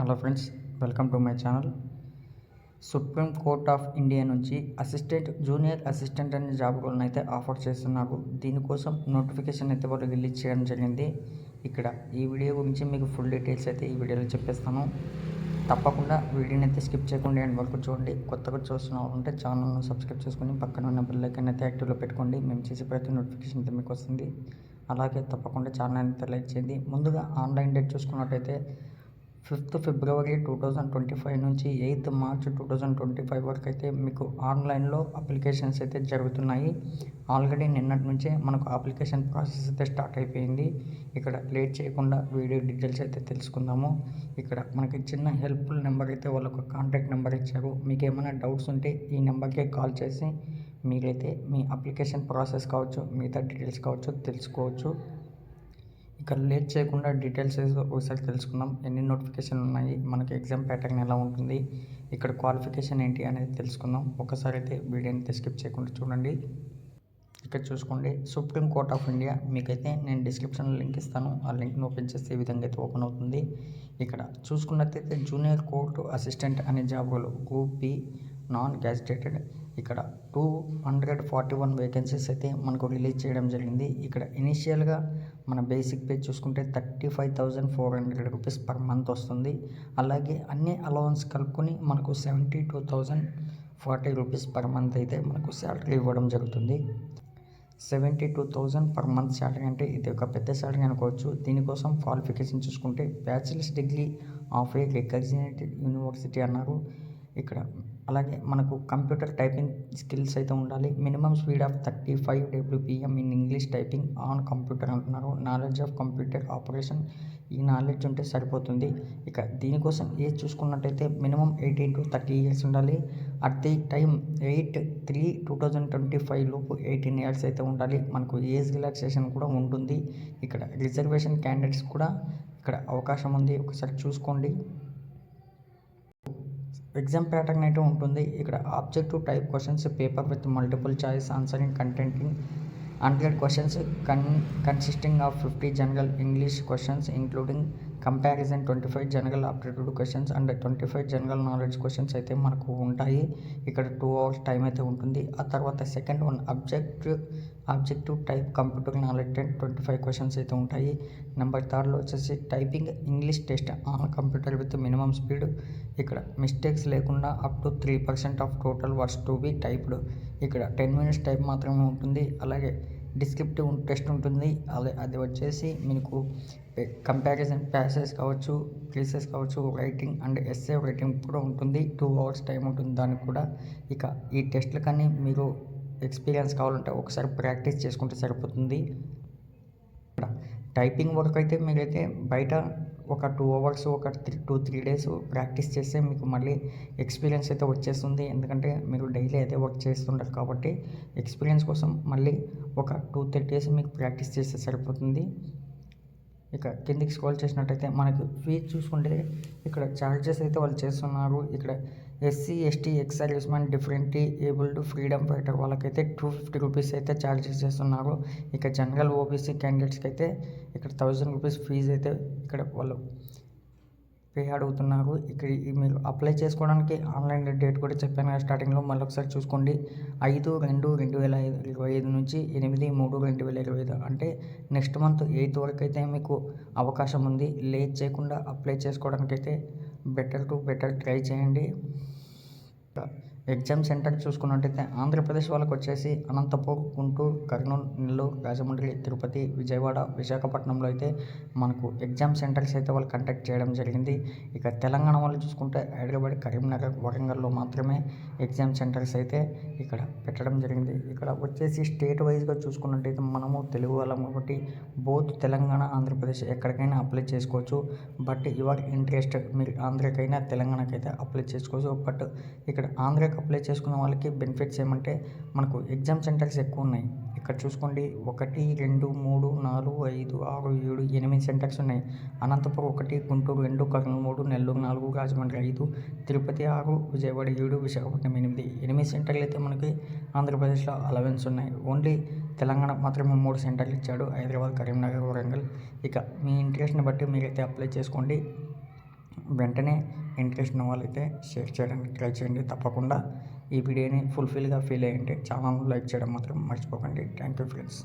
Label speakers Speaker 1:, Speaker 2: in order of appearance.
Speaker 1: Hello friends, welcome to my channel. Supreme court of India నుంచి junior assistant అనే job రోల్ని అయితే offer చేస్తున్నారు. దీనికోసం నోటిఫికేషన్ అయితే వాళ్ళు రిలీజ్ చేయడం జరిగింది. ఇక్కడ ఈ వీడియో గురించి మీకు ఫుల్ డీటెయిల్స్ అయితే ఈ వీడియోలో చెప్పేస్తాను. తప్పకుండా వీడియోని అయితే స్కిప్ చేయకుండా ఎండ్ వరకు చూడండి. కొత్తగా చూస్తున్నారు అంటే ఛానల్ను సబ్స్క్రైబ్ చేసుకొని పక్కన ఉన్న బెల్ ఐకాన్ అయితే యాక్టివ్లో పెట్టుకోండి. మేము చేసే ప్రతి నోటిఫికేషన్ అయితే మీకు వస్తుంది. అలాగే తప్పకుండా ఛానల్ అయితే లైక్ చేయండి. ముందుగా ఆన్లైన్ డేట్ చూసుకున్నట్టయితే 5th ఫిబ్రవరి 2025 నుంచి 8th మార్చ్ 2025 వరకు అయితే మీకు ఆన్లైన్లో అప్లికేషన్స్ అయితే జరుగుతున్నాయి. ఆల్రెడీ నిన్నటి నుంచే మనకు అప్లికేషన్ ప్రాసెస్ అయితే స్టార్ట్ అయిపోయింది. ఇక్కడ లేట్ చేయకుండా వీడియో డీటెయిల్స్ అయితే తెలుసుకుందాము. ఇక్కడ మనకి చిన్న హెల్ప్ఫుల్ నెంబర్ అయితే వాళ్ళు ఒక కాంటాక్ట్ నెంబర్ ఇచ్చారు. మీకు ఏమైనా డౌట్స్ ఉంటే ఈ నెంబర్కే కాల్ చేసి మీరైతే మీ అప్లికేషన్ ప్రాసెస్ కావచ్చు, మిగతా డీటెయిల్స్ కావచ్చు తెలుసుకోవచ్చు. ఇక్కడ లేట్ చేయకుండా డీటెయిల్స్ ఒకసారి తెలుసుకుందాం. ఎన్ని నోటిఫికేషన్లు ఉన్నాయి, మనకి ఎగ్జామ్ ప్యాటర్న్ ఎలా ఉంటుంది, ఇక్కడ క్వాలిఫికేషన్ ఏంటి అనేది తెలుసుకుందాం. ఒకసారి అయితే వీడియోని స్కిప్ చేయకుండా చూడండి. ఇక్కడ చూసుకోండి, సుప్రీం కోర్ట్ ఆఫ్ ఇండియా. మీకైతే నేను డిస్క్రిప్షన్లో లింక్ ఇస్తాను. ఆ లింక్ని ఓపెన్ చేస్తే ఈ విధంగా అయితే ఓపెన్ అవుతుంది. ఇక్కడ చూసుకున్నట్లయితే జూనియర్ కోర్టు అసిస్టెంట్ అనే job role group B non gazetted. ఇక్కడ 241 వేకెన్సీస్ అయితే మనకు రిలీజ్ చేయడం జరిగింది. ఇక్కడ ఇనీషియల్గా మన బేసిక్ పే చూసుకుంటే 35,400 రూపీస్ పర్ మంత్ వస్తుంది. అలాగే అన్ని అలవెన్స్ కలుపుకొని మనకు 72,040 రూపీస్ పర్ మంత్ అయితే మనకు శాలరీ ఇవ్వడం జరుగుతుంది. 72,000 పర్ మంత్ శాలరీ అంటే ఇది ఒక పెద్ద శాలరీ అనుకోవచ్చు. దీనికోసం క్వాలిఫికేషన్ చూసుకుంటే bachelors degree of a recognised university అన్నారు. ఇక్కడ అలాగే మనకు కంప్యూటర్ టైపింగ్ స్కిల్స్ అయితే ఉండాలి. Minimum speed of 35 WPM in English typing on computer అంటున్నారు. నాలెడ్జ్ ఆఫ్ కంప్యూటర్ ఆపరేషన్, ఈ నాలెడ్జ్ ఉంటే సరిపోతుంది. ఇక దీనికోసం ఏజ్ చూసుకున్నట్టయితే మినిమం 18 to 30 ఇయర్స్ ఉండాలి. అట్ ది టైం 8/3/2025 లోపు 18 ఇయర్స్ అయితే ఉండాలి. మనకు ఏజ్ రిలాక్సేషన్ కూడా ఉంటుంది. ఇక్కడ రిజర్వేషన్ క్యాండిడేట్స్ కూడా ఇక్కడ అవకాశం ఉంది. ఒకసారి చూసుకోండి. ఎగ్జామ్ ప్యాటర్న్ అయితే ఉంటుంది. ఇక్కడ objective type questions, paper with multiple choice answering containing 100 questions consisting of 50 general English questions including comparison, 25 general aptitude questions and 25 general knowledge questions అయితే మనకు ఉంటాయి. ఇక్కడ 2 hours టైం అయితే ఉంటుంది. ఆ తర్వాత second one objective type computer knowledge 25 questions అయితే ఉంటాయి. నెంబర్ 3లో వచ్చేసి typing English test on computer with minimum speed. ఇక్కడ మిస్టేక్స్ లేకుండా up to 3% of total words to be typed. ఇక్కడ 10 minutes టైప్ మాత్రమే ఉంటుంది. అలాగే డిస్క్రిప్టివ్ టెస్ట్ ఉంటుంది. అది వచ్చేసి మీకు కంపారిజన్ ప్యాసేజ్ కావచ్చు, ప్లేసెస్ కావచ్చు, రైటింగ్ అండ్ ఎస్సే రైటింగ్ కూడా ఉంటుంది. 2 hours టైం ఉంటుంది దానికి కూడా. ఇక ఈ టెస్ట్లు కానీ మీరు ఎక్స్పీరియన్స్ కావాలంటే ఒకసారి ప్రాక్టీస్ చేసుకుంటే సరిపోతుంది. టైపింగ్ వర్క్ అయితే మీరైతే బయట ఒక 2 hours, ఒక 2-3 days ప్రాక్టీస్ చేస్తే మీకు మళ్ళీ ఎక్స్పీరియన్స్ అయితే వచ్చేస్తుంది. ఎందుకంటే మీరు డైలీ అయితే వర్క్ చేస్తుంటారు కాబట్టి ఎక్స్పీరియన్స్ కోసం మళ్ళీ ఒక 2-3 days మీకు ప్రాక్టీస్ చేస్తే సరిపోతుంది. ఇక కిందికి స్క్రోల్ చేసినట్టయితే మనకు ఫీజు చూసుకుంటే ఇక్కడ ఛార్జెస్ అయితే వాళ్ళు చేస్తున్నారు. ఇక్కడ SC, ST, ex servicemen, differently abled, freedom fighter వాళ్ళకైతే 250 రూపీస్ అయితే ఛార్జెస్ చేస్తున్నారు. ఇక జనరల్ OBC క్యాండిడేట్స్కి అయితే ఇక్కడ 1000 రూపీస్ ఫీజు అయితే ఇక్కడ వాళ్ళు పే అడుగుతున్నారు. ఇక్కడ మీరు అప్లై చేసుకోవడానికి ఆన్లైన్ డేట్ కూడా చెప్పాను కదా స్టార్టింగ్లో. మళ్ళీ ఒకసారి చూసుకోండి. 5/2/2025 నుంచి 8/3/2025 అంటే నెక్స్ట్ మంత్ 8th వరకు అయితే మీకు అవకాశం ఉంది. లేట్ చేయకుండా అప్లై చేసుకోవడానికి అయితే బెటర్ ట్రై చేయండి. ఎగ్జామ్ సెంటర్ చూసుకున్నట్టయితే ఆంధ్రప్రదేశ్ వాళ్ళకి వచ్చేసి అనంతపూర్, గుంటూరు, కర్నూలు, నెల్లూరు, రాజమండ్రి, తిరుపతి, విజయవాడ, విశాఖపట్నంలో అయితే మనకు ఎగ్జామ్ సెంటర్స్ అయితే వాళ్ళు కండక్ట్ చేయడం జరిగింది. ఇక తెలంగాణ వాళ్ళు చూసుకుంటే హైదరాబాద్, కరీంనగర్, వరంగల్లో మాత్రమే ఎగ్జామ్ సెంటర్స్ అయితే ఇక్కడ పెట్టడం జరిగింది. ఇక్కడ వచ్చేసి స్టేట్ వైజ్గా చూసుకున్నట్టయితే మనము తెలుగు వాళ్ళం కాబట్టి బోత్ తెలంగాణ, ఆంధ్రప్రదేశ్ ఎక్కడికైనా అప్లై చేసుకోవచ్చు. బట్ యువర్ ఇంట్రెస్ట్ మీరు ఆంధ్రకైనా తెలంగాణకైతే అప్లై చేసుకోవచ్చు. బట్ ఇక్కడ ఆంధ్రాకి అప్లై చేసుకున్న వాళ్ళకి బెనిఫిట్స్ ఏమంటే మనకు ఎగ్జామ్ సెంటర్స్ ఎక్కువ ఉన్నాయి. ఇక్కడ చూసుకోండి, 1, 2, 3, 4, 5, 6, 7, 8 సెంటర్స్ ఉన్నాయి. అనంతపురం 1, గుంటూరు 2, కర్నూలు 3, నెల్లూరు 4, రాజమండ్రి 5, తిరుపతి 6, విజయవాడ 7, విశాఖపట్నం 8 సెంటర్లు అయితే మనకి ఆంధ్రప్రదేశ్లో అలవెన్స్ ఉన్నాయి. ఓన్లీ తెలంగాణ మాత్రమే 3 సెంటర్లు ఇచ్చాడు, హైదరాబాద్, కరీంనగర్, వరంగల్. ఇక మీ ఇంట్రెస్ట్ని బట్టి మీరైతే అప్లై చేసుకోండి. వెంటనే ఇంట్రెస్ట్ ఉన్న వాళ్ళైతే షేర్ చేయడానికి ట్రై చేయండి. తప్పకుండా ఈ వీడియోని ఫుల్ఫిల్గా ఫీల్ అయ్యండి. ఛానల్ లైక్ చేయడం మాత్రం మర్చిపోకండి. Thank you friends.